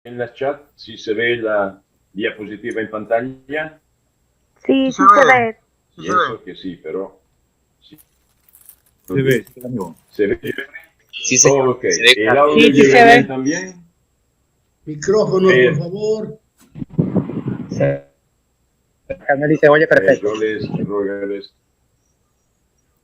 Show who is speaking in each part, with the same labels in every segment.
Speaker 1: en la chat si se ve la diapositiva en pantalla.
Speaker 2: Sí,
Speaker 3: Sí
Speaker 2: sí
Speaker 3: se
Speaker 2: se
Speaker 3: ve,
Speaker 2: ve.
Speaker 3: sí se ve.
Speaker 1: Pienso que sí, pero sí,
Speaker 4: Se ve, amigo.
Speaker 1: ¿se ve?
Speaker 5: Sí, señor.
Speaker 1: Ok,
Speaker 5: Se ve
Speaker 1: ¿el
Speaker 5: claro.
Speaker 1: audio
Speaker 2: Sí, sí
Speaker 1: llega
Speaker 2: se
Speaker 1: bien
Speaker 2: ve.
Speaker 1: también?
Speaker 6: Micrófonos, por
Speaker 1: Per-
Speaker 6: favor.
Speaker 4: Canal dice, oye, perfecto.
Speaker 1: yo les rogaré.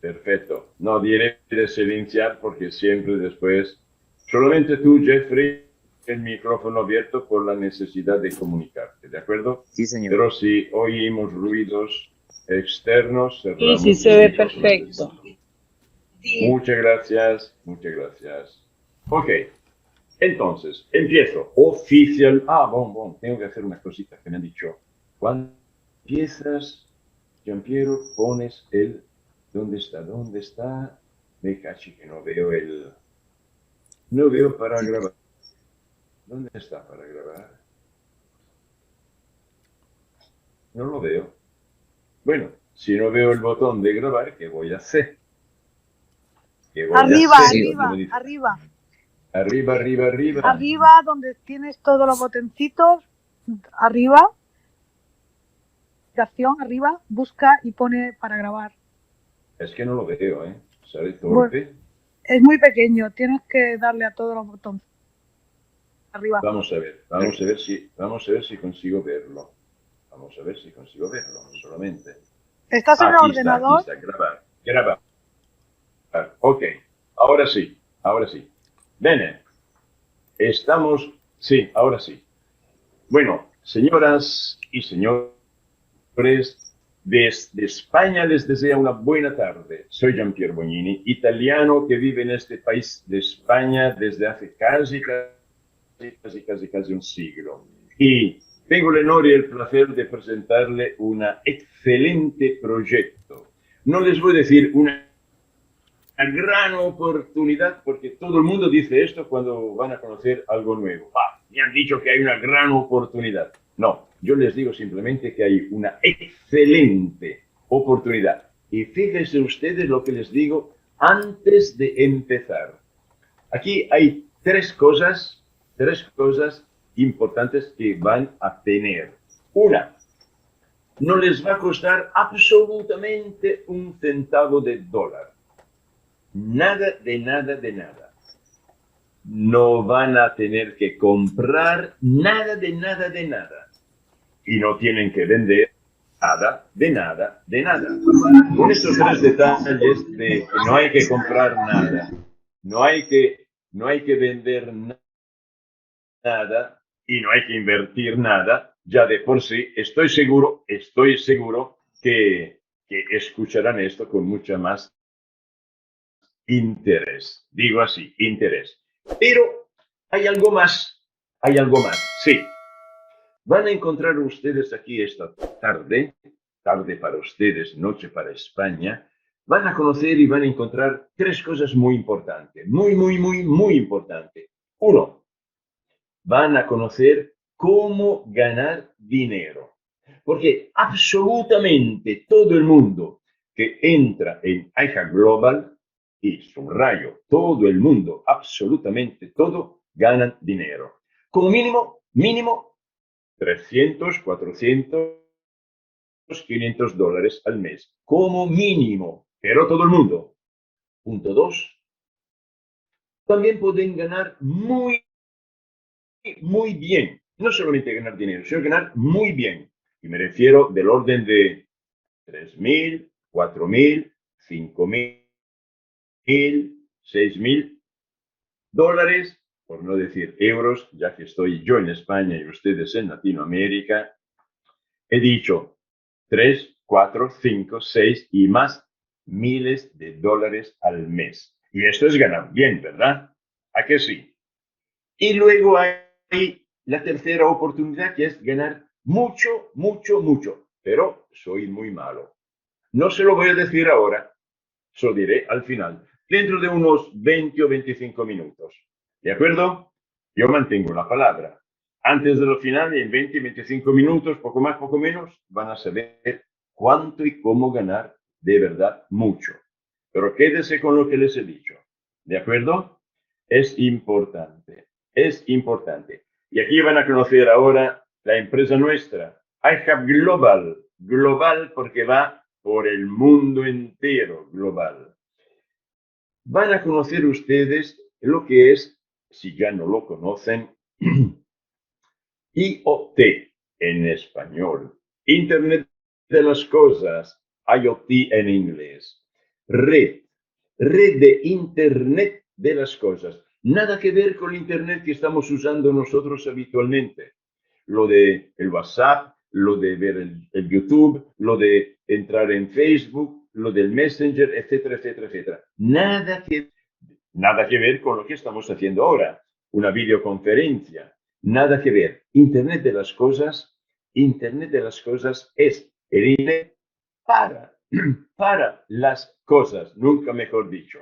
Speaker 1: Perfecto. No diré de silenciar porque siempre después, solamente tú, Jeffrey, el micrófono abierto por la necesidad de comunicarte, ¿de acuerdo?
Speaker 5: Sí, señor.
Speaker 1: Pero si oímos ruidos externos,
Speaker 2: Sí,
Speaker 1: cerramos
Speaker 2: sí se
Speaker 1: los
Speaker 2: ve
Speaker 1: micrófonos.
Speaker 2: perfecto.
Speaker 1: Muchas gracias, muchas gracias. Ok, entonces, empiezo. Oficial. Bon, tengo que hacer una cosita que me han dicho. Cuando empiezas, Giampiero, pones el... ¿Dónde está? ¿Dónde está? Me cachi que no veo el... No veo para grabar. ¿Dónde está para grabar? No lo veo. Bueno, si no veo el botón de grabar, ¿qué voy a hacer? ¿Qué voy a
Speaker 2: Arriba,
Speaker 1: hacer?
Speaker 5: Sí,
Speaker 1: Como
Speaker 2: arriba,
Speaker 1: dice.
Speaker 2: arriba.
Speaker 1: Arriba, arriba, arriba.
Speaker 2: Arriba, donde tienes todos los botoncitos, arriba, aplicación, arriba, busca y pone para grabar.
Speaker 1: Es que no lo veo, ¿eh? Sale
Speaker 2: Bueno,
Speaker 1: torpe.
Speaker 2: es muy pequeño, tienes que darle a todos los botones. Arriba.
Speaker 1: Vamos a ver, vamos a ver si consigo verlo. Vamos a ver si consigo verlo, solamente.
Speaker 2: ¿Estás en el
Speaker 1: Aquí
Speaker 2: ordenador?
Speaker 1: está, grabar, grabar. Ok, ahora sí, ahora sí. Bene, estamos, sí, ahora sí. Bueno, señoras y señores, desde España les desea una buena tarde. Soy Giampiero Bognini, italiano que vive en este país de España desde hace casi un siglo. Y tengo el honor y el placer de presentarle un excelente proyecto. No les voy a decir una gran oportunidad, porque todo el mundo dice esto cuando van a conocer algo nuevo. Me han dicho que hay una gran oportunidad. No, yo les digo simplemente que hay una excelente oportunidad. Y fíjense ustedes lo que les digo antes de empezar. Aquí hay tres cosas importantes que van a tener. Una, no les va a costar absolutamente un centavo de dólar. Nada de nada de nada. No van a tener que comprar nada de nada de nada. Y no tienen que vender nada de nada de nada. Con estos tres detalles de que no hay que comprar nada, no hay que vender nada y no hay que invertir nada, ya de por sí estoy seguro que escucharán esto con mucha más interés. Digo así, interés. Pero hay algo más, sí. Van a encontrar ustedes aquí esta tarde, tarde para ustedes, noche para España, van a conocer y van a encontrar tres cosas muy importantes, muy importantes. Uno, van a conocer cómo ganar dinero. Porque absolutamente todo el mundo que entra en AIJA Global, y subrayo, todo el mundo, absolutamente todo, ganan dinero. Como mínimo, 300, 400, 500 dólares al mes. Como mínimo. Pero todo el mundo. Punto dos. También pueden ganar muy bien. No solamente ganar dinero, sino ganar muy bien. Y me refiero del orden de 3.000, 4.000, 5.000, 6.000 dólares, por no decir euros, ya que estoy yo en España y ustedes en Latinoamérica. He dicho 3, 4, 5, 6 y más miles de dólares al mes. Y esto es ganar bien, ¿verdad? ¿A qué sí? Y luego hay la tercera oportunidad, que es ganar mucho. Pero soy muy malo. No se lo voy a decir ahora, se lo diré al final, dentro de unos 20 o 25 minutos. ¿De acuerdo? Yo mantengo la palabra. Antes de lo final, en 20, 25 minutos, poco más, poco menos, van a saber cuánto y cómo ganar de verdad mucho. Pero quédese con lo que les he dicho. ¿De acuerdo? Es importante. Es importante. Y aquí van a conocer ahora la empresa nuestra, iHub Global. Global porque va por el mundo entero, global. Van a conocer ustedes lo que es, si ya no lo conocen, IoT en español. Internet de las cosas, IoT en inglés. Red de Internet de las cosas. Nada que ver con el Internet que estamos usando nosotros habitualmente. Lo de el WhatsApp, lo de ver el YouTube, lo de entrar en Facebook, lo del Messenger, etcétera, etcétera, etcétera. Nada que ver con lo que estamos haciendo ahora. Una videoconferencia. Nada que ver. Internet de las cosas es el Internet para las cosas, nunca mejor dicho.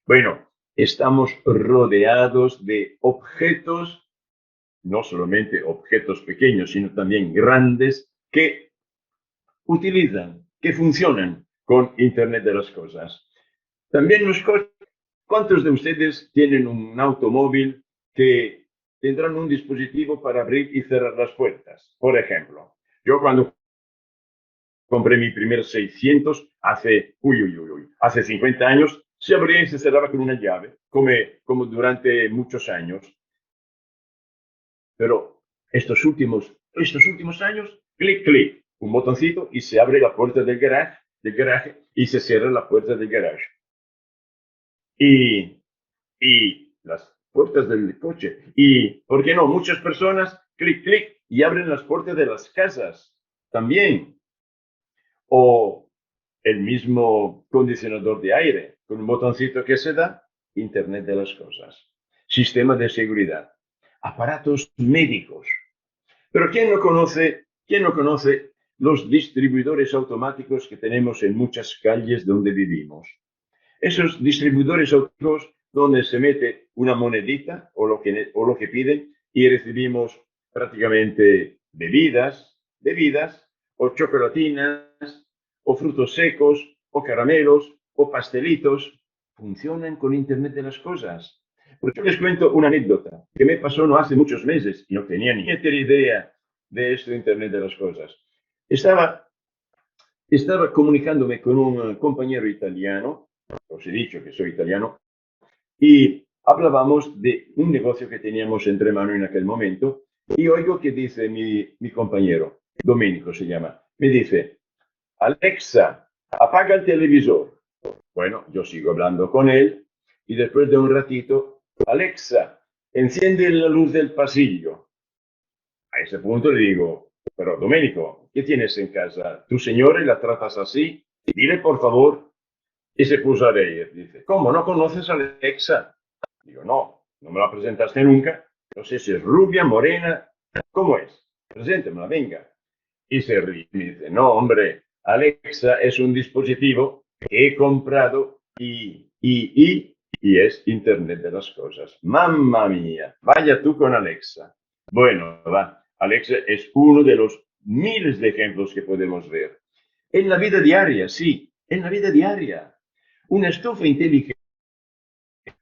Speaker 1: Bueno, estamos rodeados de objetos, no solamente objetos pequeños, sino también grandes, que utilizan, que funcionan con Internet de las cosas. También ¿cuántos de ustedes tienen un automóvil que tendrán un dispositivo para abrir y cerrar las puertas? Por ejemplo, yo cuando compré mi primer 600 hace 50 años, se abría y se cerraba con una llave, como durante muchos años. Pero estos últimos años, clic, clic, un botoncito y se abre la puerta del garaje y se cierra la puerta del garaje. Y las puertas del coche. Y, ¿por qué no? Muchas personas, clic, clic, y abren las puertas de las casas también. O el mismo condicionador de aire, con un botoncito que se da, Internet de las cosas. Sistema de seguridad. Aparatos médicos. Pero ¿quién no conoce los distribuidores automáticos que tenemos en muchas calles donde vivimos? Esos distribuidores automáticos donde se mete una monedita o lo que piden y recibimos prácticamente bebidas o chocolatinas o frutos secos o caramelos o pastelitos. Funcionan con Internet de las cosas. Pues yo les cuento una anécdota que me pasó no hace muchos meses y no tenía ni idea de esto de Internet de las cosas. Estaba comunicándome con un compañero italiano, os he dicho que soy italiano, y hablábamos de un negocio que teníamos entre manos en aquel momento, y oigo que dice mi compañero, Domenico se llama, me dice, Alexa, apaga el televisor. Bueno, yo sigo hablando con él, y después de un ratito, Alexa, enciende la luz del pasillo. A ese punto le digo, pero Domenico, ¿qué tienes en casa? ¿Tu señora la tratas así? Dile, por favor. Y se puso a reír. Dice, ¿cómo? ¿No conoces a Alexa? Digo, no me la presentaste nunca. No sé si es rubia, morena. ¿Cómo es? Preséntemela, venga. Y se ríe. Y dice, no, hombre, Alexa es un dispositivo que he comprado y es Internet de las cosas. ¡Mamma mía! Vaya tú con Alexa. Bueno, va. Alexa es uno de los miles de ejemplos que podemos ver. En la vida diaria, sí, en la vida diaria. Una estufa inteligente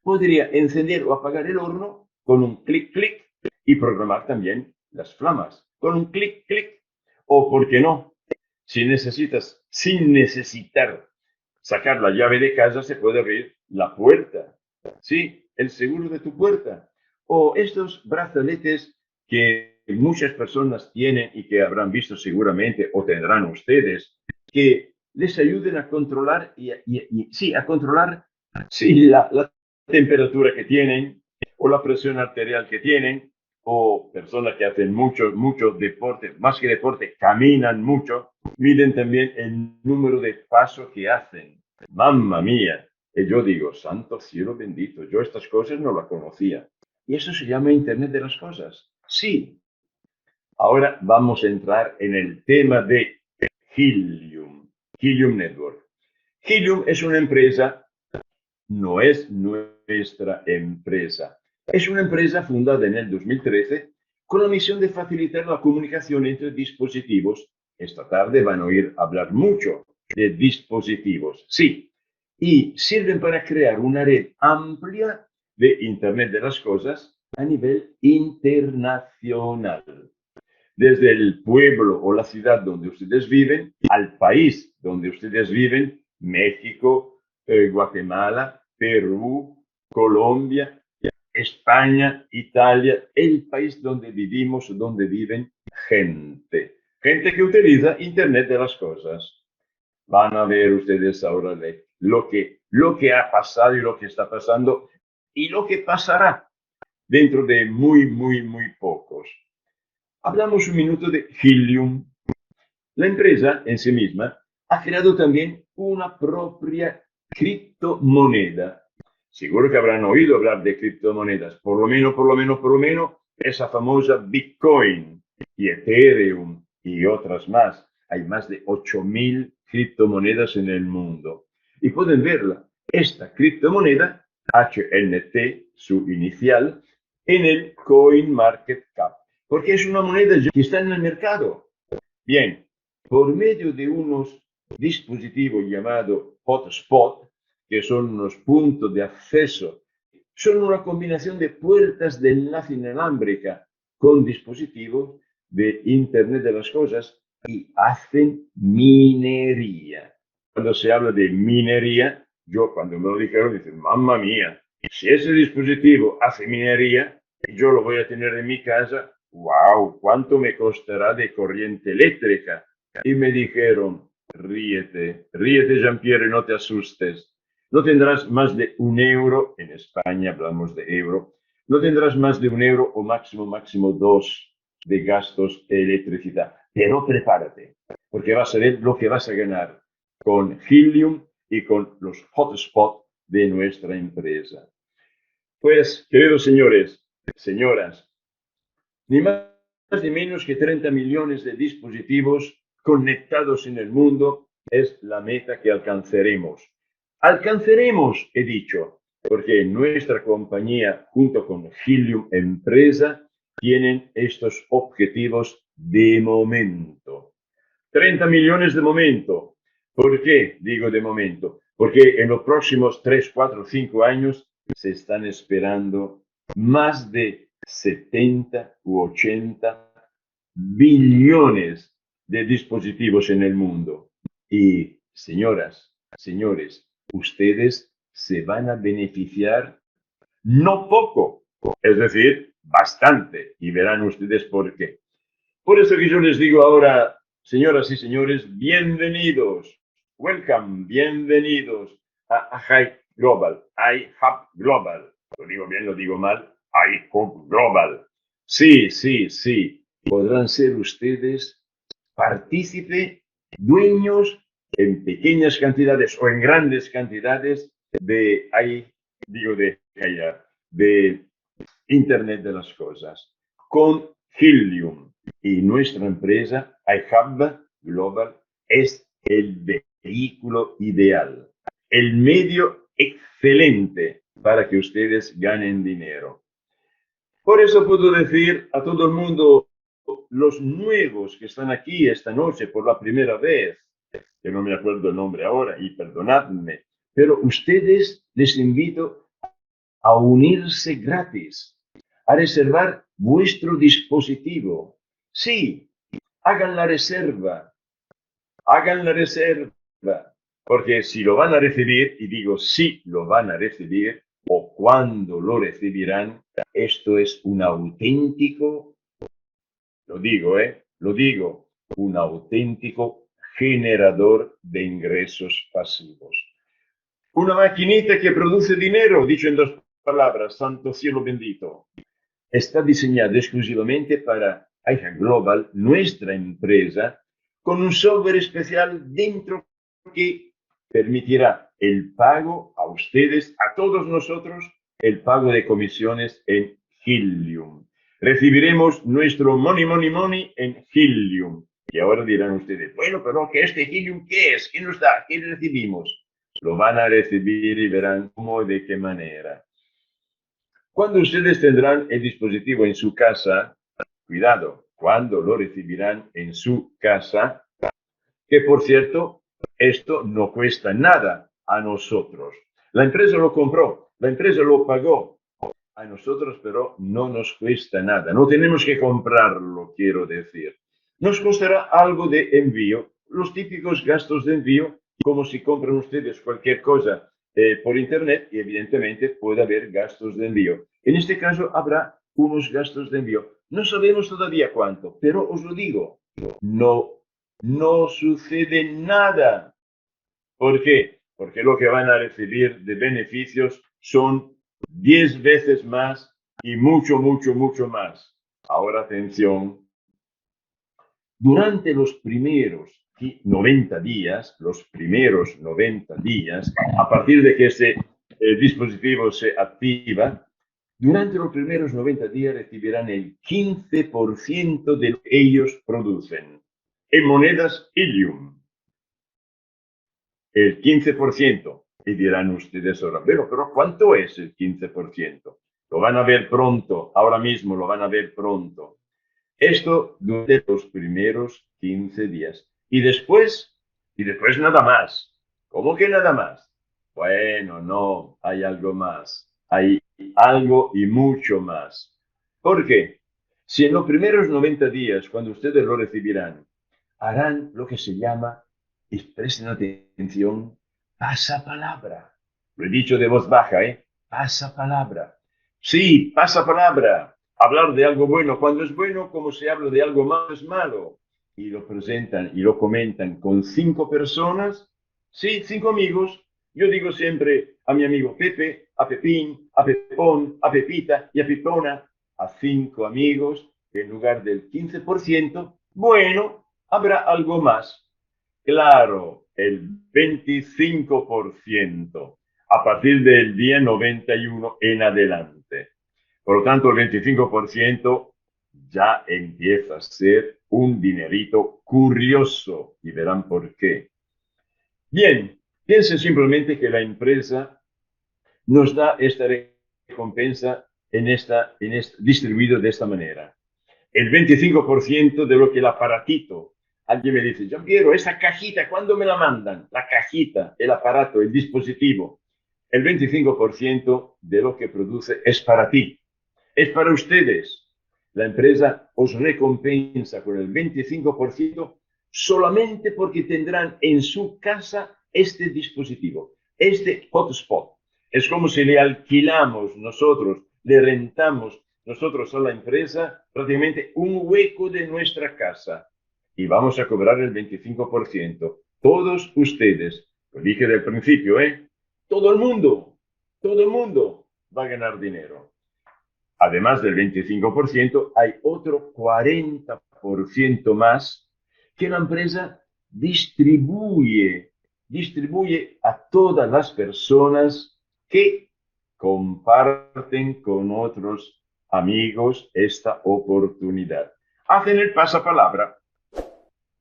Speaker 1: podría encender o apagar el horno con un clic, clic y programar también las flamas con un clic, clic. O, ¿por qué no? Sin necesitar sacar la llave de casa, se puede abrir la puerta. Sí, el seguro de tu puerta. O estos brazaletes que muchas personas tienen y que habrán visto seguramente o tendrán ustedes, que les ayuden a controlar la temperatura que tienen o la presión arterial que tienen, o personas que hacen mucho deporte, más que deporte, caminan mucho, miden también el número de pasos que hacen. ¡Mamma mía! Y yo digo, santo cielo bendito, yo estas cosas no las conocía. Y eso se llama Internet de las cosas. Sí. Ahora vamos a entrar en el tema de Helium Network. Helium es una empresa, no es nuestra empresa. Es una empresa fundada en el 2013 con la misión de facilitar la comunicación entre dispositivos. Esta tarde van a oír hablar mucho de dispositivos, sí, y sirven para crear una red amplia de Internet de las cosas a nivel internacional. Desde el pueblo o la ciudad donde ustedes viven al país donde ustedes viven, México, Guatemala, Perú, Colombia, España, Italia, el país donde vivimos, donde viven gente. Gente que utiliza Internet de las cosas. Van a ver ustedes ahora lo que ha pasado y lo que está pasando y lo que pasará dentro de muy pocos. Hablamos un minuto de Helium. La empresa en sí misma ha creado también una propia criptomoneda. Seguro que habrán oído hablar de criptomonedas, por lo menos, esa famosa Bitcoin y Ethereum y otras más. Hay más de 8.000 criptomonedas en el mundo. Y pueden verla, esta criptomoneda, HNT, su inicial, en el CoinMarketCap, porque es una moneda que está en el mercado. Bien, por medio de unos dispositivos llamados hotspot, que son unos puntos de acceso, son una combinación de puertas de enlace inalámbrica con dispositivos de Internet de las Cosas y hacen minería. Cuando se habla de minería, yo cuando me lo dijeron, dije, mamma mía, si ese dispositivo hace minería y yo lo voy a tener en mi casa, wow, ¿cuánto me costará de corriente eléctrica? Y me dijeron, ríete, Jean-Pierre, no te asustes. No tendrás más de €1, en España hablamos de euro, no tendrás más de €1 o máximo 2 de gastos de electricidad. Pero prepárate, porque vas a ver lo que vas a ganar con Helium y con los hotspots de nuestra empresa. Pues, queridos señores, señoras, ni más ni menos que 30 millones de dispositivos conectados en el mundo es la meta que alcanzaremos. Alcanzaremos, he dicho, porque nuestra compañía, junto con Helium Empresa, tienen estos objetivos de momento. 30 millones de momento. ¿Por qué digo de momento? Porque en los próximos 3, 4, 5 años se están esperando más de 70 u 80 billones de dispositivos en el mundo. Y, señoras, señores, ustedes se van a beneficiar no poco, es decir, bastante. Y verán ustedes por qué. Por eso que yo les digo ahora, señoras y señores, bienvenidos, welcome, bienvenidos a iHub Global, iHub Global. Lo digo bien, lo digo mal, iHub Global. Sí. Podrán ser ustedes partícipe, dueños en pequeñas cantidades o en grandes cantidades de Internet de las Cosas. Con Helium y nuestra empresa, iHub Global, es el vehículo ideal, el medio excelente para que ustedes ganen dinero. Por eso puedo decir a todo el mundo, los nuevos que están aquí esta noche por la primera vez, que no me acuerdo el nombre ahora, y perdonadme, pero ustedes les invito a unirse gratis, a reservar vuestro dispositivo. Sí, hagan la reserva, porque si lo van a recibir, y digo si lo van a recibir, o cuando lo recibirán, esto es un auténtico, lo digo, un auténtico generador de ingresos pasivos. Una maquinita que produce dinero, dicho en 2 palabras, santo cielo bendito. Está diseñada exclusivamente para iHub Global, nuestra empresa, con un software especial dentro que permitirá el pago a ustedes, a todos nosotros, el pago de comisiones en Helium. Recibiremos nuestro money en Helium. Y ahora dirán ustedes, bueno, pero ¿qué este Helium qué es? ¿Qué nos da? ¿Qué recibimos? Lo van a recibir y verán cómo y de qué manera. Cuando ustedes tendrán el dispositivo en su casa, cuidado, cuando lo recibirán en su casa, que por cierto, esto no cuesta nada a nosotros. La empresa lo compró, la empresa lo pagó. A nosotros, pero no nos cuesta nada. No tenemos que comprarlo, quiero decir. Nos costará algo de envío, los típicos gastos de envío, como si compran ustedes cualquier cosa por internet, y evidentemente puede haber gastos de envío. En este caso habrá unos gastos de envío. No sabemos todavía cuánto, pero os lo digo, no sucede nada. ¿Por qué? Porque lo que van a recibir de beneficios son 10 veces más y mucho, mucho, mucho más. Ahora atención. Durante los primeros 90 días, a partir de que ese dispositivo se activa, durante los primeros 90 días recibirán el 15% de lo que ellos producen en monedas Ilium. El 15%. Y dirán ustedes ahora, pero ¿cuánto es el 15%? Lo van a ver pronto, ahora mismo lo van a ver pronto. Esto durante los primeros 15 días. Y después nada más. ¿Cómo que nada más? Bueno, no, hay algo más. Hay algo y mucho más. ¿Por qué? Si en los primeros 90 días, cuando ustedes lo recibirán, harán lo que se llama, y presten atención, pasapalabra. Lo he dicho de voz baja, ¿eh? Pasapalabra. Sí, pasapalabra. Hablar de algo bueno cuando es bueno, como se habla de algo malo es malo. Y lo presentan y lo comentan con 5 personas. Sí, 5 amigos. Yo digo siempre a mi amigo Pepe, a Pepín, a Pepón, a Pepita y a Pepona, a 5 amigos, que en lugar del 15%, bueno, habrá algo más. Claro, el 25% a partir del día 91 en adelante. Por lo tanto, el 25% ya empieza a ser un dinerito curioso y verán por qué. Bien, piensen simplemente que la empresa nos da esta recompensa distribuido de esta manera. El 25% de lo que el aparatito. Alguien me dice, yo quiero esa cajita, ¿cuándo me la mandan? La cajita, el aparato, el dispositivo. El 25% de lo que produce es para ti. Es para ustedes. La empresa os recompensa con el 25% solamente porque tendrán en su casa este dispositivo, este hotspot. Es como si le alquilamos nosotros, le rentamos nosotros a la empresa prácticamente un hueco de nuestra casa y vamos a cobrar el 25%. Todos ustedes, lo dije del principio, todo el mundo va a ganar dinero. Además del 25%, hay otro 40% más que la empresa distribuye a todas las personas que comparten con otros amigos esta oportunidad. Hacen el pasapalabra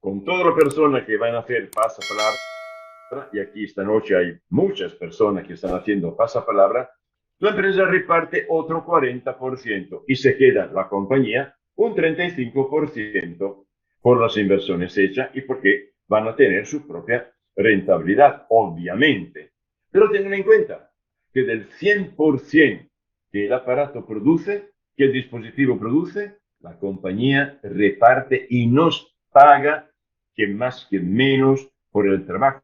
Speaker 1: con todas las personas que van a hacer pasapalabra, y aquí esta noche hay muchas personas que están haciendo pasapalabra. La empresa reparte otro 40% y se queda la compañía un 35% por las inversiones hechas y porque van a tener su propia rentabilidad, obviamente. Pero tengan en cuenta que del 100% que el aparato produce, que el dispositivo produce, la compañía reparte y nos paga que más que menos por el trabajo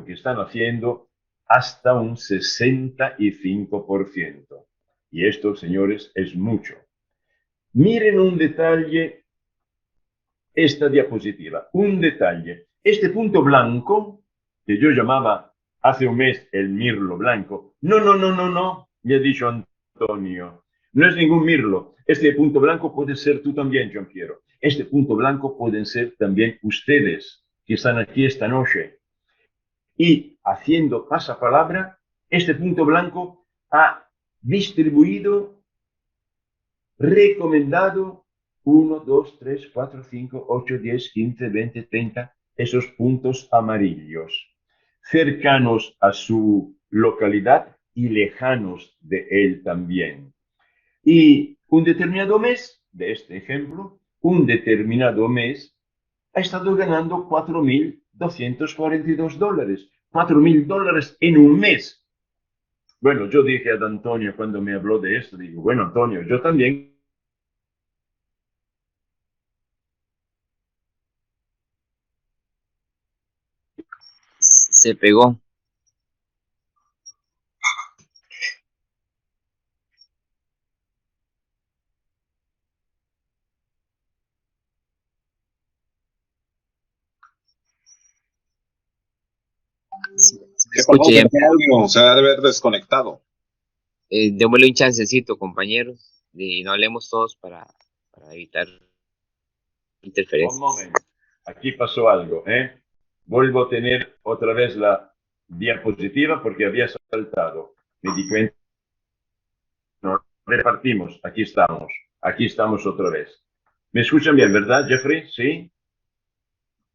Speaker 1: que están haciendo hasta un 65%. Y esto, señores, es mucho. Miren un detalle, esta diapositiva, un detalle. Este punto blanco, que yo llamaba hace un mes el mirlo blanco, no, me ha dicho Antonio, no es ningún mirlo. Este punto blanco puede ser tú también, Jean-Pierre. Este punto blanco pueden ser también ustedes, que están aquí esta noche. Y haciendo pasapalabra, este punto blanco ha distribuido, recomendado 1, 2, 3, 4, 5, 8, 10, 15, 20, 30, esos puntos amarillos, cercanos a su localidad y lejanos de él también. Y un determinado mes, de este ejemplo, un determinado mes ha estado ganando $4.242. $4.000 en un mes. Bueno, yo dije a Antonio cuando me habló de esto, digo, bueno, Antonio, yo también.
Speaker 3: Se pegó. Sí, sí me
Speaker 5: ¿Qué pasó?
Speaker 3: escucha
Speaker 5: ¿Qué
Speaker 3: ya.
Speaker 5: audio? Se debe haber desconectado.
Speaker 3: Démosle un chancecito, compañeros, y no hablemos todos para evitar
Speaker 1: Un
Speaker 3: interferencias.
Speaker 1: momento, aquí pasó algo, ¿eh? Vuelvo a tener otra vez la diapositiva porque había saltado. Me di cuenta, nos repartimos, aquí estamos otra vez. ¿Me escuchan bien, verdad, Jeffrey? Sí,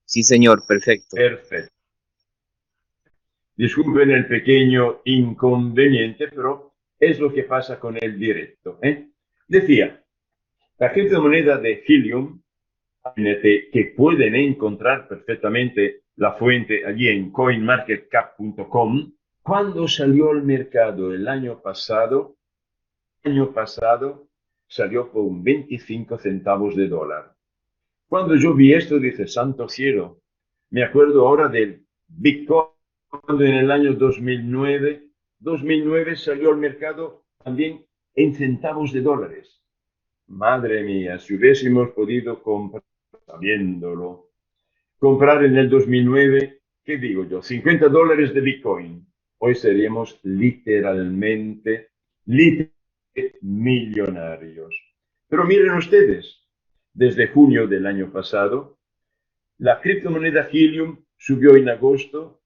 Speaker 3: Sí, señor, perfecto.
Speaker 1: perfecto. Disculpen el pequeño inconveniente, pero es lo que pasa con el directo, ¿eh? Decía, la criptomoneda de Helium, que pueden encontrar perfectamente la fuente allí en coinmarketcap.com, cuando salió al mercado el año pasado salió por un 25 centavos de dólar. Cuando yo vi esto, dije, santo cielo, me acuerdo ahora del Bitcoin, cuando en el año 2009 salió al mercado también en centavos de dólares. Madre mía, si hubiésemos podido comprar, sabiéndolo, comprar en el 2009, ¿qué digo yo? $50 de Bitcoin. Hoy seríamos literalmente millonarios. Pero miren ustedes, desde junio del año pasado, la criptomoneda Helium subió en agosto,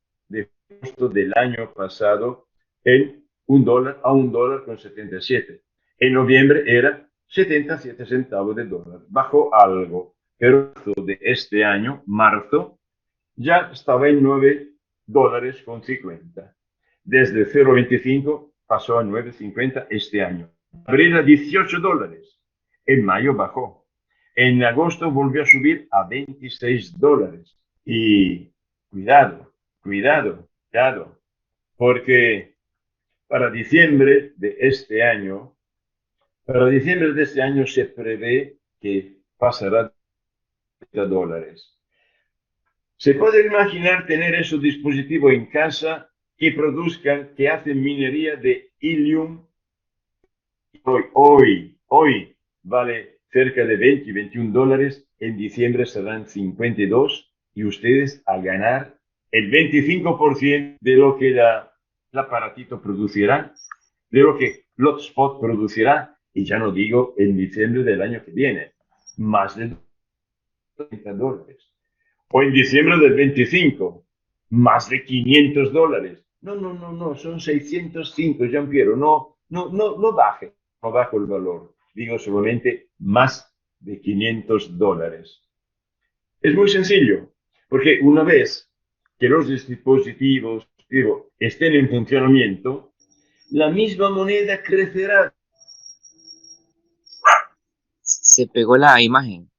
Speaker 1: del año pasado en $1 a $1,77. En noviembre era 77 centavos de dólar. Bajó algo, pero de este año, marzo, ya estaba en $9,50. Desde 0,25 pasó a 9,50 este año. Abril a $18. En mayo bajó. En agosto volvió a subir a $26. Y cuidado, cuidado, cuidado, porque para diciembre de este año, se prevé que pasará a $30. ¿Se puede imaginar tener esos dispositivos en casa que produzcan, que hacen minería de helium? Hoy vale cerca de 20 y $21, en diciembre serán 52 y ustedes a ganar el 25% de lo que el aparatito producirá, de lo que Blogspot producirá, y ya no digo en diciembre del año que viene, más de $30. O en diciembre del 25, más de $500. No, no, no, no, son 605, Jean-Pierre, no, no, no, no bajo el valor, digo solamente más de $500. Es muy sencillo, porque una vez que los dispositivos, digo, estén en funcionamiento, la misma moneda crecerá.
Speaker 3: Se pegó la imagen.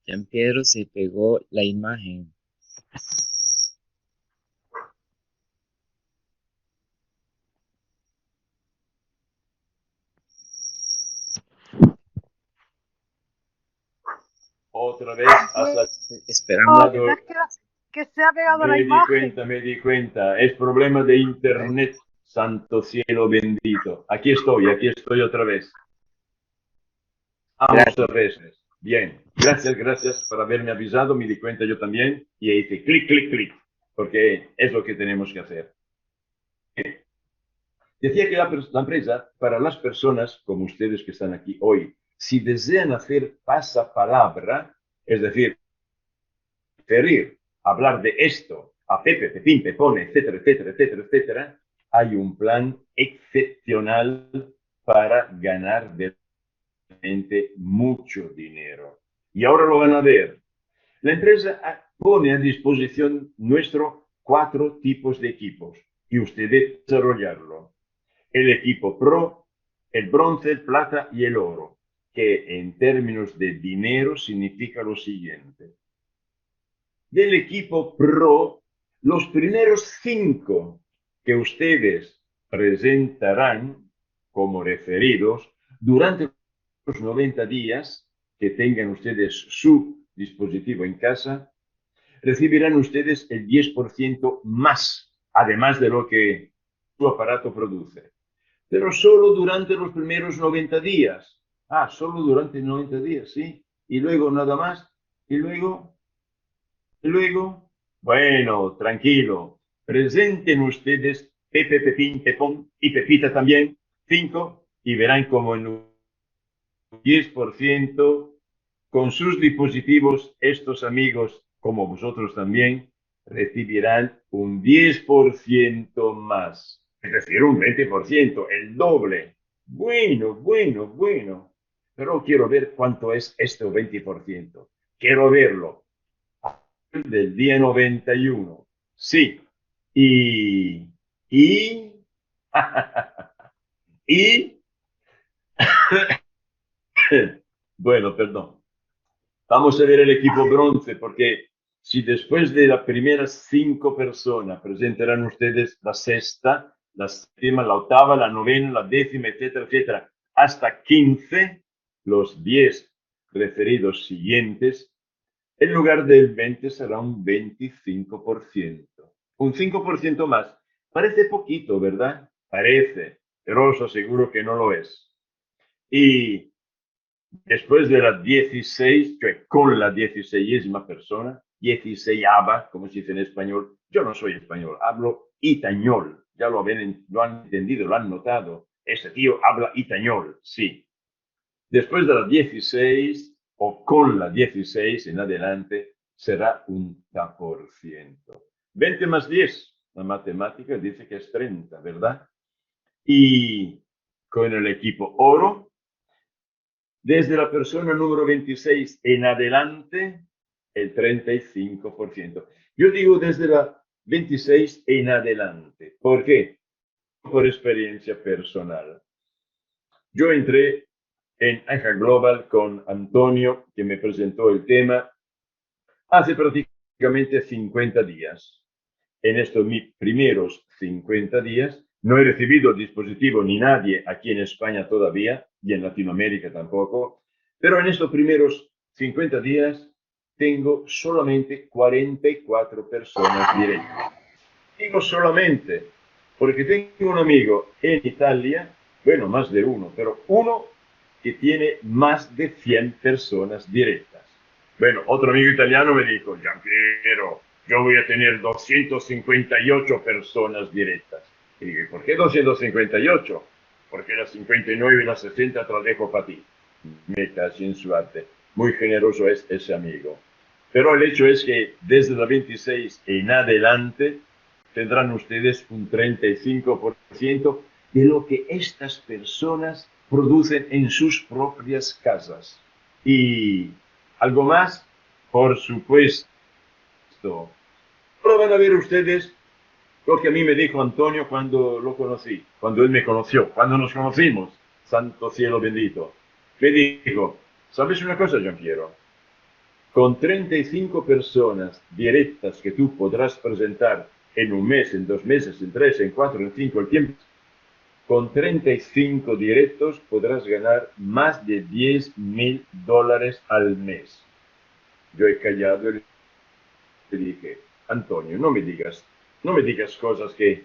Speaker 3: Jean Pedro, se pegó la imagen.
Speaker 1: Otra vez hasta
Speaker 3: Esperando.
Speaker 2: Oh, quizás que se ha pegado la imagen.
Speaker 1: me di cuenta. Es problema de internet, santo cielo bendito. Aquí estoy otra vez. Vamos a veces. Bien, gracias por haberme avisado, me di cuenta yo también y hice clic, clic, clic, porque es lo que tenemos que hacer. Decía que la empresa, para las personas como ustedes que están aquí hoy, si desean hacer pasapalabra, es decir, referir, hablar de esto a Pepe, Pepín, Pepone, etcétera, etcétera, etcétera, etcétera, hay un plan excepcional para ganar realmente mucho dinero. Y ahora lo van a ver. La empresa pone a disposición nuestro 4 tipos de equipos y usted debe desarrollarlo. el equipo Pro, el bronce, el plata y el oro, que en términos de dinero significa lo siguiente. Del equipo Pro, los primeros 5 que ustedes presentarán como referidos durante los 90 días que tengan ustedes su dispositivo en casa, recibirán ustedes el 10% más, además de lo que su aparato produce. Pero solo durante los primeros 90 días. Ah, solo durante 90 días, sí. Y luego nada más. Y luego, bueno, tranquilo. Presenten ustedes Pepe, Pepín, Pepón y Pepita también, 5, y verán como en un 10% con sus dispositivos, estos amigos, como vosotros también, recibirán un 10% más. Es decir, un 20%, el doble. Bueno, bueno, bueno. Pero quiero ver cuánto es este 20%. Quiero verlo. Del día 91. Sí. Y, y, bueno, perdón. Vamos a ver el equipo bronce, porque si después de las primeras 5 personas presentarán ustedes la sexta, la séptima, la octava, la novena, la décima, etcétera, etcétera, hasta 15, los 10 referidos siguientes, en lugar del 20 será un 25%. Un 5% más. Parece poquito, ¿verdad? Parece, pero os aseguro que no lo es. Y después de la 16, cioè con la 16ª persona, 16ava, como se dice en español, yo no soy español, hablo itañol, ya lo han entendido, lo han notado, este tío habla itañol, sí. Después de la 16 o con la 16 en adelante será un 30%. 20 más 10, la matemática dice que es 30, ¿verdad? Y con el equipo oro, desde la persona número 26 en adelante, el 35%. Yo digo desde la 26 en adelante. ¿Por qué? Por experiencia personal. Yo entré en AIJA Global con Antonio, que me presentó el tema, hace prácticamente 50 días. En estos mis primeros 50 días, no he recibido dispositivo ni nadie aquí en España todavía, y en Latinoamérica tampoco, pero en estos primeros 50 días tengo solamente 44 personas directas. Digo solamente, porque tengo un amigo en Italia, bueno, más de uno, pero uno que tiene más de 100 personas directas. Bueno, otro amigo italiano me dijo, Giampiero, yo voy a tener 258 personas directas. Y dije, ¿por qué 258? Porque las 59 y las 60 te las dejo para ti. Me casi en suerte. Muy generoso es ese amigo. Pero el hecho es que desde la 26 en adelante tendrán ustedes un 35% de lo que estas personas producen en sus propias casas. Y algo más, por supuesto. Ahora van a ver ustedes lo que a mí me dijo Antonio cuando lo conocí, cuando él me conoció, cuando nos conocimos, santo cielo bendito. Me dijo, ¿sabes una cosa, Giampiero? Con 35 personas directas que tú podrás presentar en un mes, en 2 meses, en 3, en 4, en 5, el tiempo, con 35 directos podrás ganar más de $10,000 al mes. Yo he callado y le dije, Antonio, no me digas cosas que,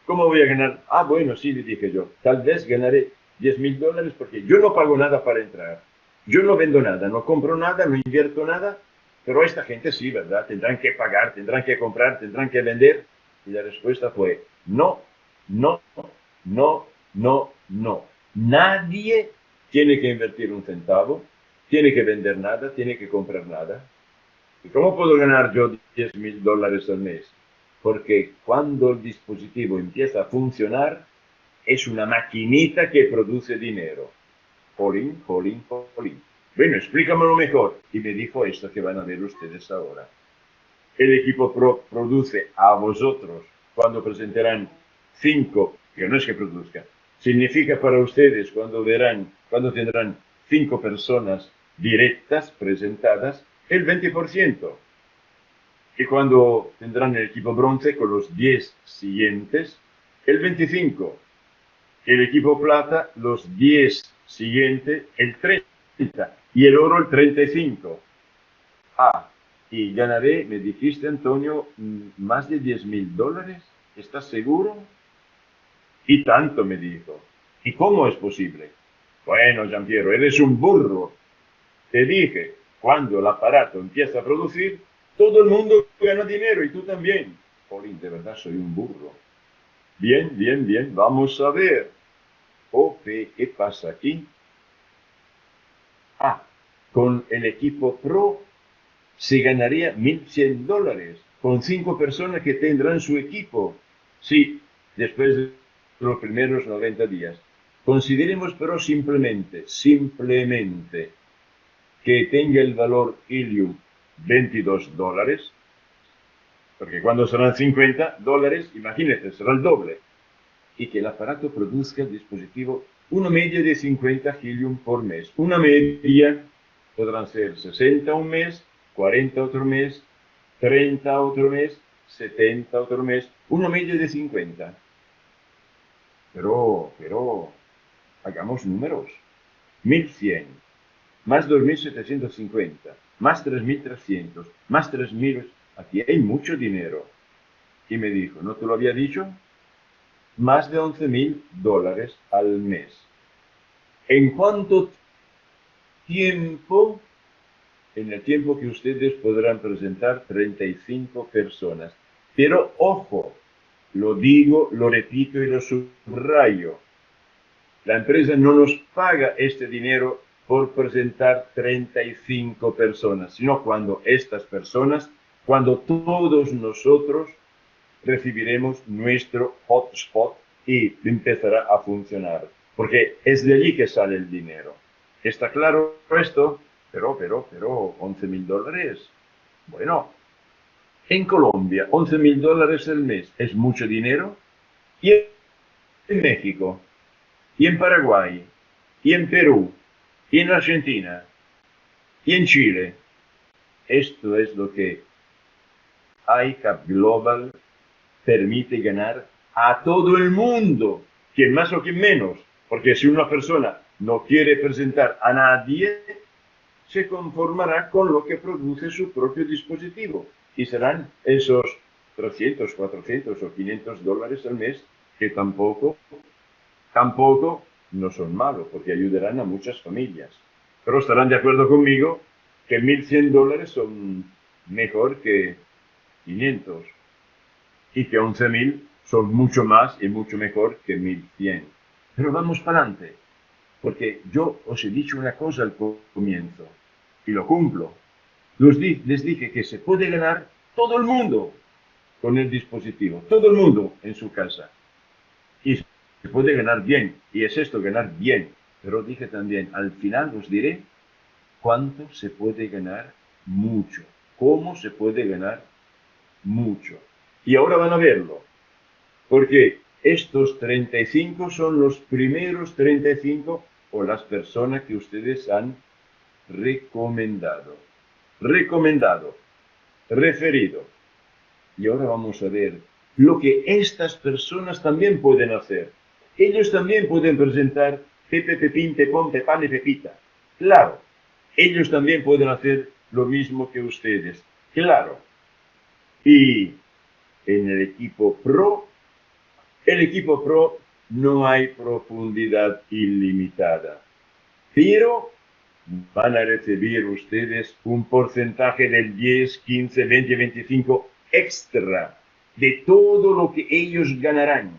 Speaker 1: ¿cómo voy a ganar? Ah, bueno, sí, le dije yo, tal vez ganaré $10,000 porque yo no pago nada para entrar. Yo no vendo nada, no compro nada, no invierto nada, pero esta gente sí, ¿verdad? Tendrán que pagar, tendrán que comprar, tendrán que vender. Y la respuesta fue, no, no, no, no, no. Nadie tiene que invertir un centavo, tiene que vender nada, tiene que comprar nada. ¿Y cómo puedo ganar yo $10,000 al mes? Porque cuando el dispositivo empieza a funcionar, es una maquinita que produce dinero. Jolín, jolín, jolín. Bueno, explícamelo mejor. Y me dijo esto que van a ver ustedes ahora. El equipo Pro produce a vosotros, cuando presentarán 5, que no es que produzca, significa para ustedes cuando tendrán 5 personas directas presentadas, el 20%. Y cuando tendrán el equipo bronce con los 10 siguientes, el 25%. El equipo plata, los 10 siguientes, el 30%. Y el oro, el 35%. Ah, y ganaré, me dijiste, Antonio, más de $10.000. ¿Estás seguro? Y tanto, me dijo. ¿Y cómo es posible? Bueno, Giampiero, eres un burro. Te dije, cuando el aparato empieza a producir, todo el mundo gana dinero y tú también. Jolín, de verdad soy un burro. Bien, bien, bien, vamos a ver. ¿Qué pasa aquí? Ah, con el equipo Pro se ganaría $1.100 con 5 personas que tendrán su equipo. Sí, después de los primeros 90 días. Consideremos pero simplemente que tenga el valor Helium $22, porque cuando serán $50, imagínate, será el doble, y que el aparato produzca el dispositivo una media de 50 Helium por mes. Una media podrán ser 60 un mes, 40 otro mes, 30 otro mes, 70 otro mes, una media de 50. Pero, hagamos números. 1.100, más 2.750, más 3.300, más 3.000. Aquí hay mucho dinero. Y me dijo, ¿no te lo había dicho? Más de $11.000 al mes. ¿En cuánto tiempo? En el tiempo que ustedes podrán presentar 35 personas. Pero ojo, lo digo, lo repito y lo subrayo. La empresa no nos paga este dinero por presentar 35 personas, sino cuando estas personas, cuando todos nosotros recibiremos nuestro hotspot y empezará a funcionar. Porque es de allí que sale el dinero. ¿Está claro esto? Pero, $11.000. Bueno, en Colombia, $11.000 al mes es mucho dinero. Y en México, y en Paraguay, y en Perú, y en Argentina, y en Chile. Esto es lo que ICAP Global permite ganar a todo el mundo, quien más o quien menos, porque si una persona no quiere presentar a nadie, se conformará con lo que produce su propio dispositivo y serán esos 300, 400 o $500 al mes que tampoco no son malos, porque ayudarán a muchas familias. Pero estarán de acuerdo conmigo que $1.100 son mejor que 500 y que 11.000 son mucho más y mucho mejor que 1.100. Pero vamos para adelante, porque yo os he dicho una cosa al comienzo y lo cumplo. Les dije que se puede ganar todo el mundo con el dispositivo, todo el mundo en su casa. Y se puede ganar bien, y es esto, ganar bien. Pero dije también, al final os diré cuánto se puede ganar mucho, cómo se puede ganar mucho. Y ahora van a verlo, porque estos 35 son los primeros 35 o las personas que ustedes han recomendado, referido. Y ahora vamos a ver lo que estas personas también pueden hacer. Ellos también pueden presentar Pepe, Pepín, Pepón, Pepán y Pepita. Claro, ellos también pueden hacer lo mismo que ustedes. Claro. Y en el equipo Pro no hay profundidad ilimitada. Pero van a recibir ustedes un porcentaje del 10, 15, 20, 25 extra de todo lo que ellos ganarán.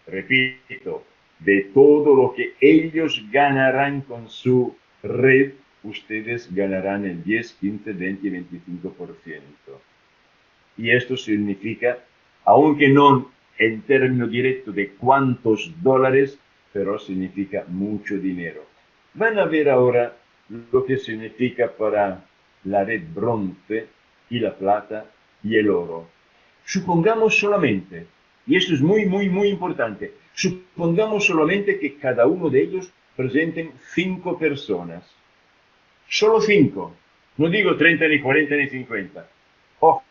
Speaker 1: Repito, de todo lo que ellos ganarán con su red, ustedes ganarán el 10, 15, 20, 25%. Y esto significa, aunque no en términos directos de cuántos dólares, pero significa mucho dinero. Van a ver ahora lo que significa para la red bronce y la plata y el oro. Supongamos solamente, y esto es muy, muy, muy importante, Supongamos solamente que cada uno de ellos presenten 5 personas. Solo 5. No digo 30, ni 40, ni 50. Ojo,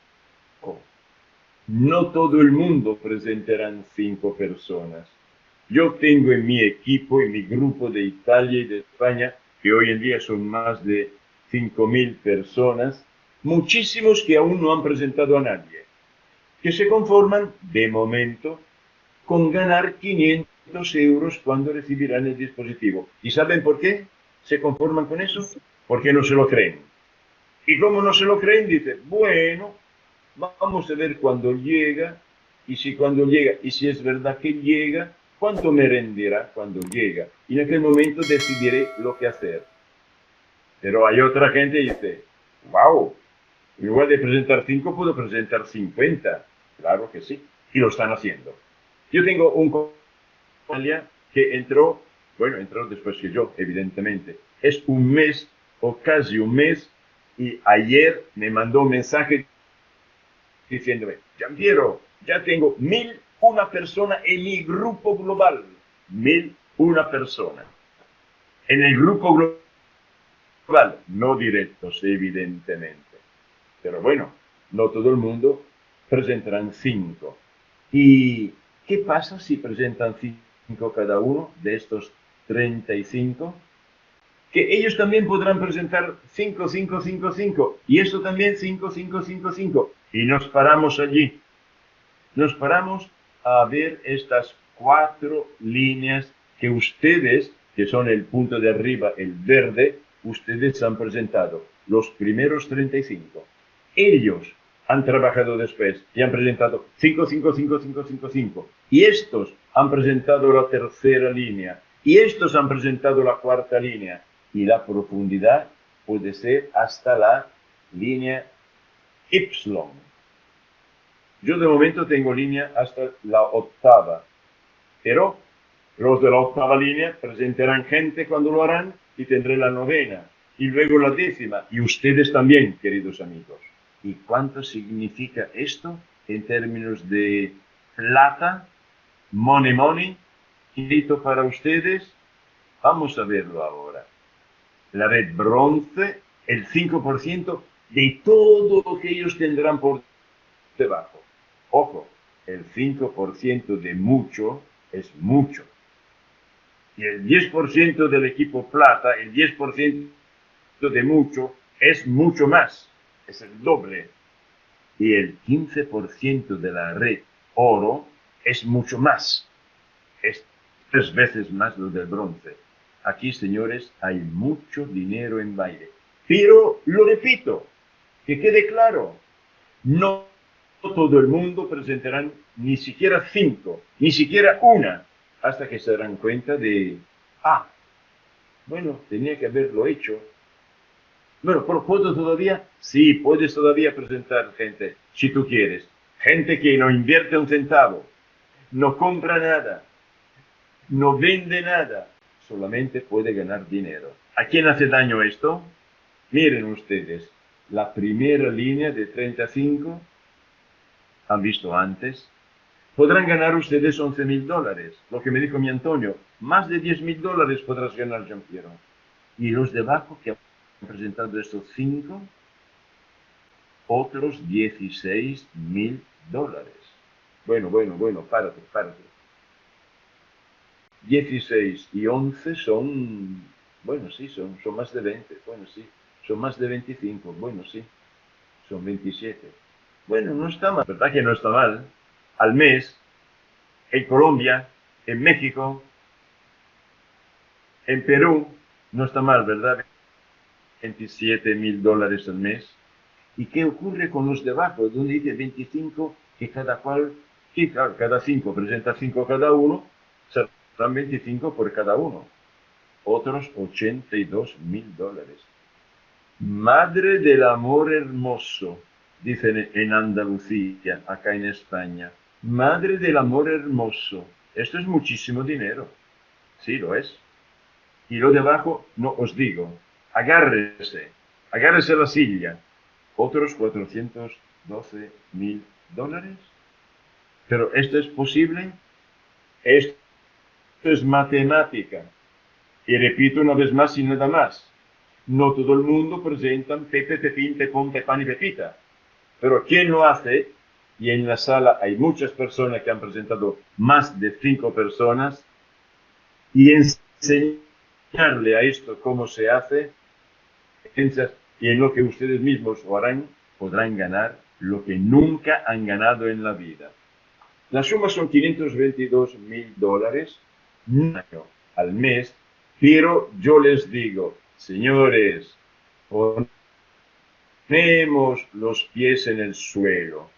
Speaker 1: no todo el mundo presentarán 5 personas. Yo tengo en mi equipo, en mi grupo de Italia y de España, que hoy en día son más de 5.000 personas, muchísimos que aún no han presentado a nadie, que se conforman, de momento, con ganar 500 euros cuando recibirán el dispositivo. ¿Y saben por qué se conforman con eso? Porque no se lo creen. Y como no se lo creen, dicen, bueno, vamos a ver cuándo llega, y si cuando llega, y si es verdad que llega, cuánto me rendirá cuando llega. Y en aquel momento decidiré lo que hacer. Pero hay otra gente que dice, wow, en lugar de presentar 5, puedo presentar 50. Claro que sí, y lo están haciendo. Yo tengo un compañero que entró después que yo, evidentemente. Es un mes o casi un mes, y ayer me mandó un mensaje diciéndome, Giampiero, ya tengo 1.001 personas en mi grupo global. 1.001 personas. En el grupo global, no directos, evidentemente. Pero bueno, no todo el mundo presentarán 5. ¿Y qué pasa si presentan 5 cada uno de estos 35? Que ellos también podrán presentar 5, 5, 5, 5. Y esto también 5, 5, 5, 5. Y nos paramos allí. Nos paramos a ver estas 4 líneas que ustedes, que son el punto de arriba, el verde, ustedes han presentado. Los primeros 35. Ellos han trabajado después y han presentado 5, 5, 5, 5, 5, 5. Y estos han presentado la tercera línea. Y estos han presentado la cuarta línea. Y la profundidad puede ser hasta la línea Y. Yo de momento tengo línea hasta la 8ª. Pero los de la 8ª línea presentarán gente cuando lo harán y tendré la 9ª. Y luego la 10ª. Y ustedes también, queridos amigos. ¿Y cuánto significa esto en términos de plata, money, quinito para ustedes? Vamos a verlo ahora. La red bronce, el 5% de todo lo que ellos tendrán por debajo. Ojo, el 5% de mucho es mucho. Y el 10% del equipo plata, el 10% de mucho, es mucho más. Es el doble. Y el 15% de la red oro es mucho más. Es 3 veces más lo del bronce. Aquí, señores, hay mucho dinero en baile. Pero, lo repito, que quede claro, no todo el mundo presentarán ni siquiera 5, ni siquiera 1, hasta que se darán cuenta de, bueno, tenía que haberlo hecho. Bueno, ¿puedo todavía? Sí, puedes todavía presentar gente, si tú quieres. Gente que no invierte un centavo, no compra nada, no vende nada, solamente puede ganar dinero. ¿A quién hace daño esto? Miren ustedes, la primera línea de 35, han visto antes, podrán ganar ustedes $11.000. Lo que me dijo mi Antonio, más de $10.000 podrás ganar, Giampiero. Y los de abajo que han presentado estos 5, otros $16.000. Bueno, párate. 16 y 11 son, bueno, sí, son más de 20, bueno, sí, son más de 25, bueno, sí, son 27. Bueno, no está mal, ¿verdad que no está mal? Al mes, en Colombia, en México, en Perú, no está mal, ¿verdad? $27.000 al mes. ¿Y qué ocurre con los de abajo? Donde dice 25, que cada cual, sí, claro, cada 5 presenta 5 cada uno, serán 25 por cada uno. Otros $82.000. Madre del amor hermoso, dicen en Andalucía, acá en España. Madre del amor hermoso. Esto es muchísimo dinero. Sí, lo es. Y lo de abajo, no os digo. Agárrese a la silla. Otros $412.000. Pero esto es posible. Esto es matemática. Y repito una vez más y nada más. No todo el mundo presenta Pepe, Pepín, Pepón, Pepán y Pepita. Pero ¿quién lo hace? Y en la sala hay muchas personas que han presentado, más de 5 personas, y enseñarle a esto cómo se hace, y en lo que ustedes mismos lo harán, podrán ganar lo que nunca han ganado en la vida. La suma son $522,000 al mes, pero yo les digo, señores, ponemos los pies en el suelo.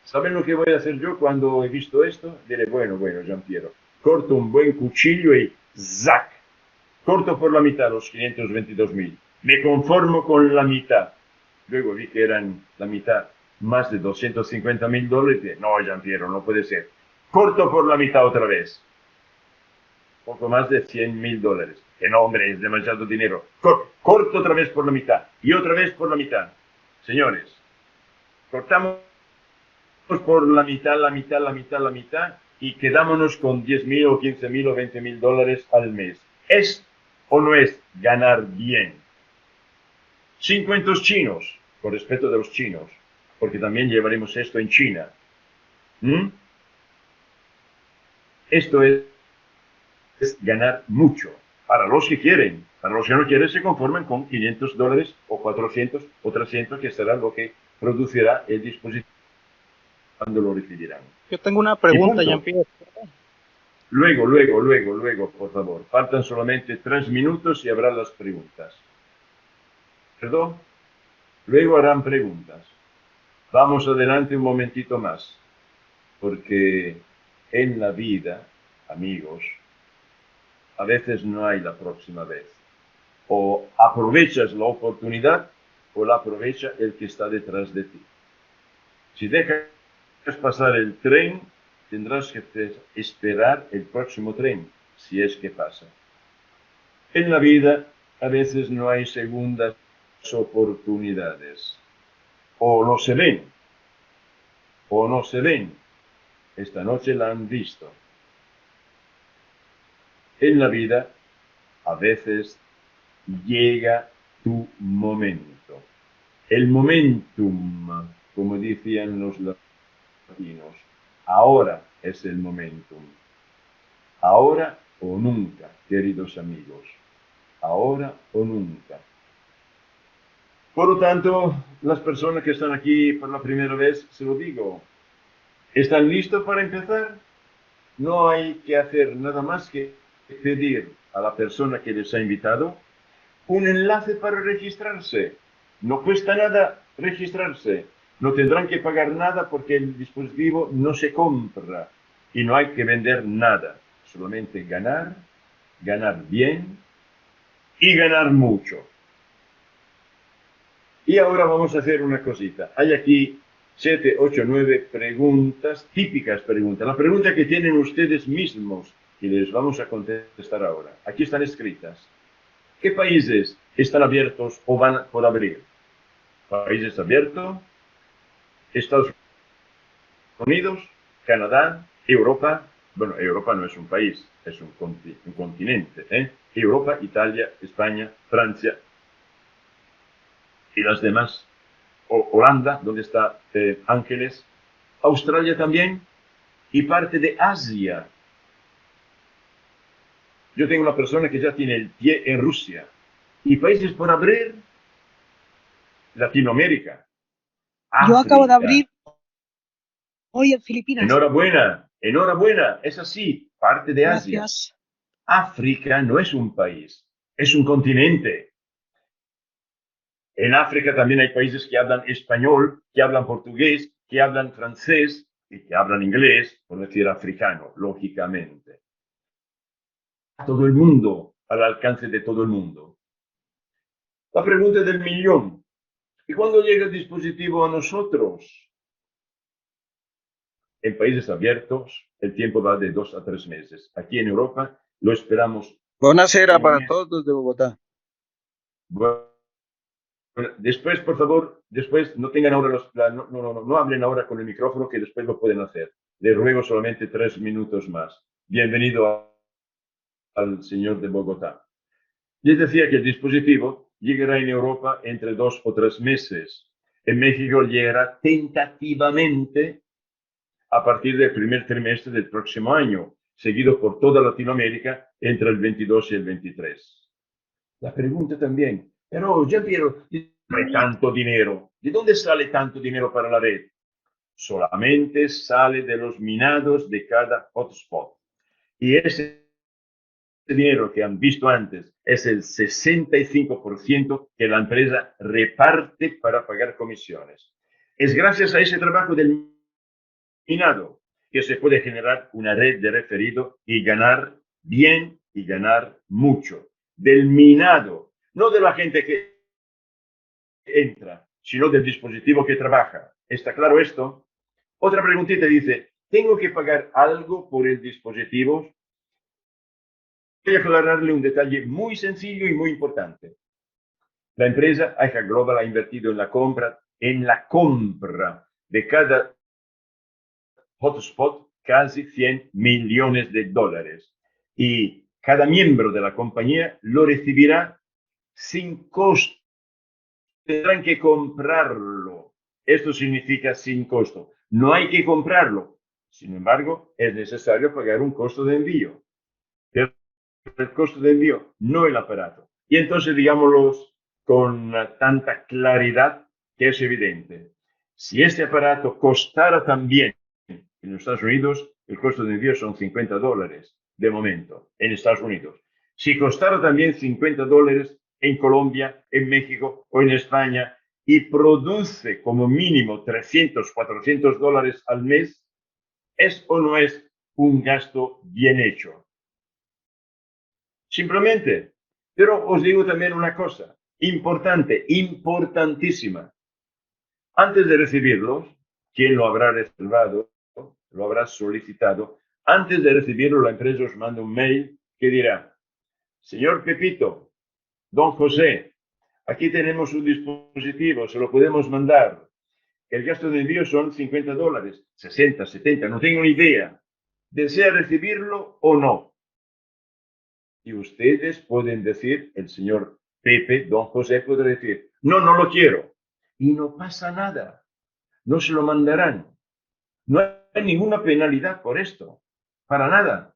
Speaker 1: ¿Saben lo que voy a hacer yo cuando he visto esto? Diré, bueno, Jean-Pierre, corto un buen cuchillo y ¡zac! Corto por la mitad los 522,000. Me conformo con la mitad. Luego vi que eran la mitad, más de $250,000. No, Jean-Pierre, no puede ser. Corto por la mitad otra vez. Poco más de $100,000. Que no, hombre, es demasiado dinero. Corto otra vez por la mitad. Y otra vez por la mitad. Señores, cortamos por la mitad, y quedámonos con 10,000 o 15,000 o $20,000 al mes. ¿Es o no es ganar bien? Sin cuentos chinos, con respeto de los chinos, porque también llevaremos esto en China. Esto es ganar mucho. Para los que quieren. Para los que no quieren se conforman con $500 o 400 o 300, que será lo que producirá el dispositivo cuando lo recibirán.
Speaker 7: Yo tengo una pregunta, Jean-Pierre.
Speaker 1: Luego, por favor. Faltan solamente 3 minutos y habrá las preguntas. ¿Perdón? Luego harán preguntas. Vamos adelante un momentito más. Porque en la vida, amigos, a veces no hay la próxima vez. O aprovechas la oportunidad o la aprovecha el que está detrás de ti. Si dejas pasar el tren, tendrás que esperar el próximo tren, si es que pasa. En la vida, a veces no hay segundas oportunidades. O no se ven, o no se ven. Esta noche la han visto. En la vida, a veces llega tu momento. El momentum, como decían los latinos. Ahora es el momentum. Ahora o nunca, queridos amigos. Ahora o nunca. Por lo tanto, las personas que están aquí por la primera vez, se lo digo, ¿están listos para empezar? No hay que hacer nada más que pedir a la persona que les ha invitado un enlace para registrarse. No cuesta nada registrarse. No tendrán que pagar nada porque el dispositivo no se compra y no hay que vender nada. Solamente ganar, ganar bien y ganar mucho. Y ahora vamos a hacer una cosita. Hay aquí 7, 8, 9 preguntas, típicas preguntas. La pregunta que tienen ustedes mismos y les vamos a contestar ahora. Aquí están escritas. ¿Qué países están abiertos o van por abrir? Países abiertos. Estados Unidos, Canadá, Europa. Bueno, Europa no es un país, es un continente. Europa, Italia, España, Francia y las demás. Holanda, donde está Ángeles. Australia también y parte de Asia. Yo tengo una persona que ya tiene el pie en Rusia. Y países por abrir, Latinoamérica.
Speaker 2: Yo acabo de
Speaker 1: África.
Speaker 2: abrir hoy en Filipinas.
Speaker 1: Enhorabuena, enhorabuena, es así, parte de Asia.
Speaker 2: Gracias.
Speaker 1: África no es un país, es un continente. En África también hay países que hablan español, que hablan portugués, que hablan francés y que hablan inglés, por decir africano, lógicamente. Todo el mundo, al alcance de todo el mundo. La pregunta del millón. ¿Y cuándo llega el dispositivo a nosotros? En países abiertos, el tiempo va de 2 a 3 meses. Aquí en Europa lo esperamos.
Speaker 8: Buonasera para todos de Bogotá.
Speaker 1: Bueno, después, por favor, después no tengan ahora no hablen ahora con el micrófono, que después lo pueden hacer. Les ruego solamente 3 minutos más. Bienvenido al señor de Bogotá. Les decía que el dispositivo llegará en Europa entre 2 o 3 meses. En México llegará tentativamente a partir del primer trimestre del próximo año, seguido por toda Latinoamérica entre el 22 y el 23. La pregunta también, pero Giampiero, ¿de dónde sale tanto dinero? ¿De dónde sale tanto dinero para la red? Solamente sale de los minados de cada hotspot. Y ese dinero que han visto antes es el 65% que la empresa reparte para pagar comisiones. Es gracias a ese trabajo del minado que se puede generar una red de referido y ganar bien y ganar mucho. Del minado, no de la gente que entra, sino del dispositivo que trabaja. ¿Está claro esto? Otra preguntita dice, ¿tengo que pagar algo por el dispositivo? Voy a aclararle un detalle muy sencillo y muy importante. La empresa IHA Global ha invertido en la compra de cada hotspot casi 100 millones de dólares. Y cada miembro de la compañía lo recibirá sin costo. Tendrán que comprarlo. Esto significa sin costo. No hay que comprarlo. Sin embargo, es necesario pagar un costo de envío. Pero el costo de envío, no el aparato. Y entonces, digámoslo con tanta claridad que es evidente. Si este aparato costara también en los Estados Unidos, el costo de envío son $50 de momento en Estados Unidos. Si costara también $50 en Colombia, en México o en España y produce como mínimo $300, $400 al mes, ¿es o no es un gasto bien hecho? Simplemente. Pero os digo también una cosa importante, importantísima. Antes de recibirlos, ¿quién lo habrá reservado? Lo habrá solicitado. Antes de recibirlo, la empresa os manda un mail que dirá, señor Pepito, don José, aquí tenemos un dispositivo, se lo podemos mandar. El gasto de envío son $50, 60, 70, no tengo ni idea. ¿Desea recibirlo o no? Y ustedes pueden decir, el señor Pepe, don José puede decir, no, no lo quiero. Y no pasa nada. No se lo mandarán. No hay ninguna penalidad por esto. Para nada.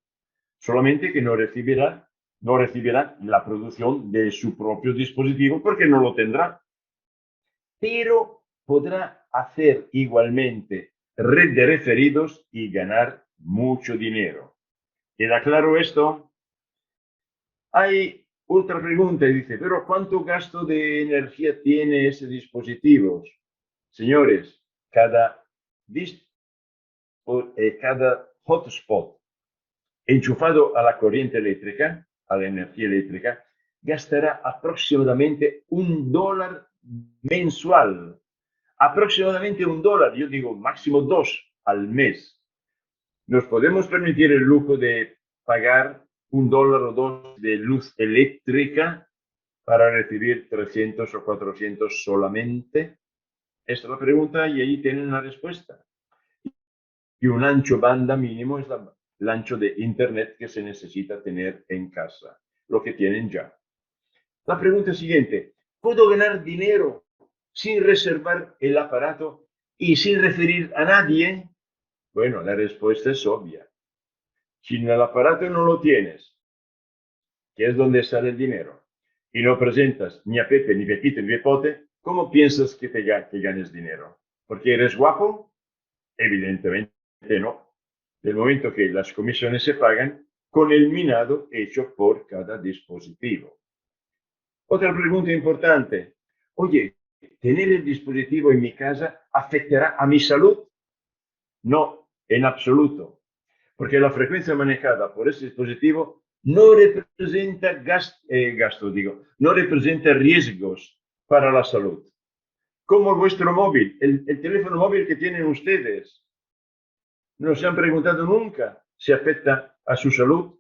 Speaker 1: Solamente que no recibirá la producción de su propio dispositivo porque no lo tendrá. Pero podrá hacer igualmente red de referidos y ganar mucho dinero. ¿Queda claro esto? Hay otra pregunta y dice, pero ¿cuánto gasto de energía tiene ese dispositivo? Señores, cada hotspot enchufado a la corriente eléctrica, a la energía eléctrica, gastará aproximadamente $1 mensual. Aproximadamente $1, yo digo máximo 2 al mes. Nos podemos permitir el lujo de pagar $1 o 2 de luz eléctrica para recibir 300 o 400 solamente. Esta es la pregunta y ahí tienen la respuesta. Y un ancho banda mínimo es el ancho de Internet que se necesita tener en casa, lo que tienen ya. La pregunta siguiente, ¿puedo ganar dinero sin reservar el aparato y sin referir a nadie? Bueno, la respuesta es obvia. Si en el aparato no lo tienes, que es donde sale el dinero, y no presentas ni a Pepe, ni Pepito, ni Pepote, ¿cómo piensas que ganes dinero? ¿Porque eres guapo? Evidentemente no. Del momento que las comisiones se pagan con el minado hecho por cada dispositivo. Otra pregunta importante. Oye, ¿tener el dispositivo en mi casa afectará a mi salud? No, en absoluto. Porque la frecuencia manejada por este dispositivo no representa no representa riesgos para la salud. Como vuestro móvil, el teléfono móvil que tienen ustedes. No se han preguntado nunca si afecta a su salud.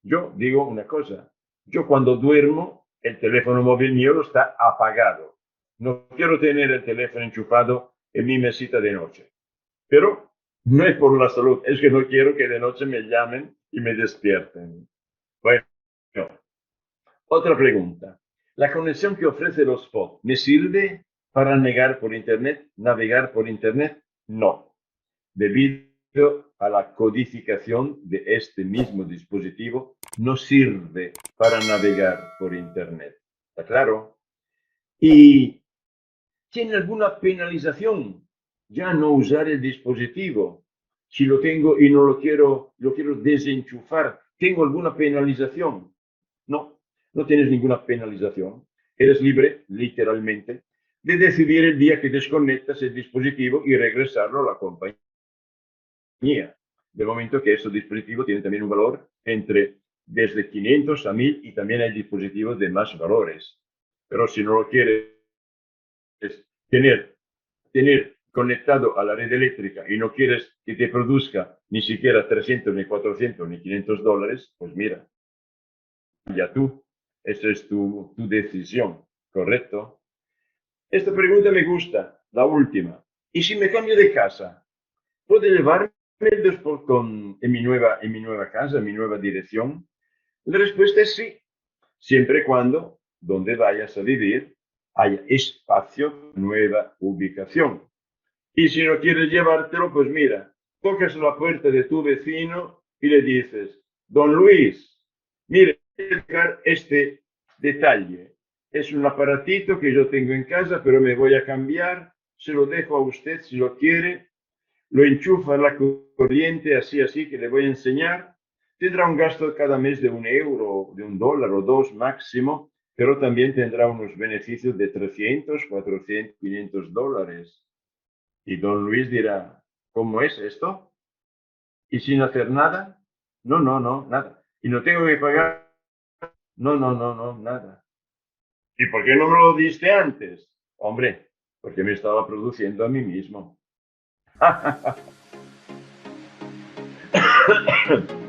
Speaker 1: Yo digo una cosa, yo cuando duermo, el teléfono móvil mío está apagado. No quiero tener el teléfono enchufado en mi mesita de noche. Pero no es por la salud, es que no quiero que de noche me llamen y me despierten. Bueno, Otra pregunta. ¿La conexión que ofrece el hotspot me sirve para navegar por Internet? No. Debido a la codificación de este mismo dispositivo, no sirve para navegar por Internet. ¿Está claro? ¿Y tiene alguna penalización ya no usar el dispositivo? Si lo tengo y no lo quiero desenchufar, ¿tengo alguna penalización? No, no tienes ninguna penalización. Eres libre, literalmente, de decidir el día que desconectas el dispositivo y regresarlo a la compañía. De momento que este dispositivo tiene también un valor desde 500 a 1000 y también hay dispositivos de más valores. Pero si no lo quieres tener conectado a la red eléctrica y no quieres que te produzca ni siquiera 300, ni 400, ni 500 dólares, pues mira, ya tú, esa es tu decisión, ¿correcto? Esta pregunta me gusta, la última. ¿Y si me cambio de casa? ¿Puedo llevarme el hotspot en mi nueva casa, en mi nueva dirección? La respuesta es sí, siempre y cuando donde vayas a vivir haya espacio, nueva ubicación. Y si no quieres llevártelo, pues mira, tocas la puerta de tu vecino y le dices, don Luis, mire, dejar este detalle. Es un aparatito que yo tengo en casa, pero me voy a cambiar, se lo dejo a usted si lo quiere, lo enchufa a la corriente así que le voy a enseñar. Tendrá un gasto cada mes de €1, de $1 o $2 máximo, pero también tendrá unos beneficios de 300, 400, 500 dólares. Y don Luis dirá, ¿cómo es esto? ¿Y sin hacer nada? No, nada. ¿Y no tengo que pagar? No, nada. ¿Y por qué no me lo diste antes? Hombre, porque me estaba produciendo a mí mismo.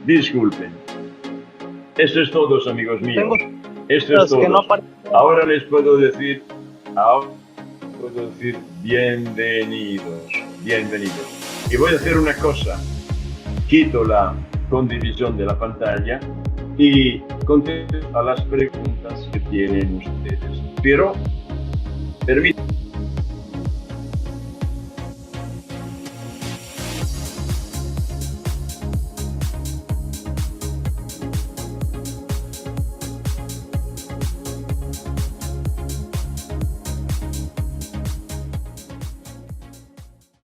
Speaker 1: Disculpen. Eso es todo, amigos míos. Esto es todo.
Speaker 7: Que no
Speaker 1: Ahora les puedo decir bienvenidos. Y voy a hacer una cosa. Quito la condivisión de la pantalla y contesto a las preguntas que tienen ustedes. Pero, permítanme